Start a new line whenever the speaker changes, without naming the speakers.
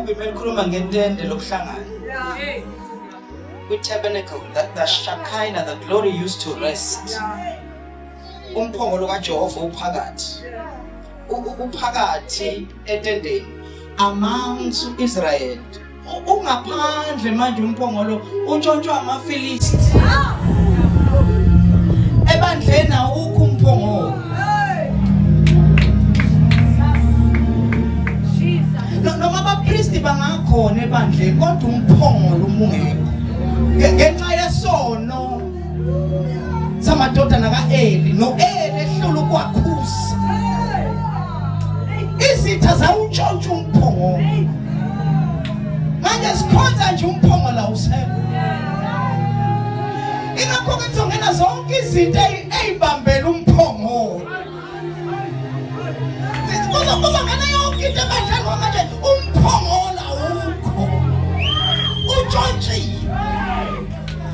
Bible melikhuluma ngetende lokuhlangana. With tabernacle, that the Shekinah, the glory used to rest. Umphongolo kaJehova uphakathi. Uphakathi etendeni. Amongst Israel. Ungaphandle manje umphongolo utshontshwa amaFilisti. Ebandleni awukho umphongolo. Noma abapristi bangakhona ebandleni kodwa umphongolo umungekho. Ngenxa yesono samadodana kaEli noEli ehlula ukwakhusa. Izitha zawutshontsha umphongolo. Manje sikhonza nje umphongolo awusekho. Ingakho kuzongena zonke izinto ezibambela umphongolo. Kuzongena yonke into ebandleni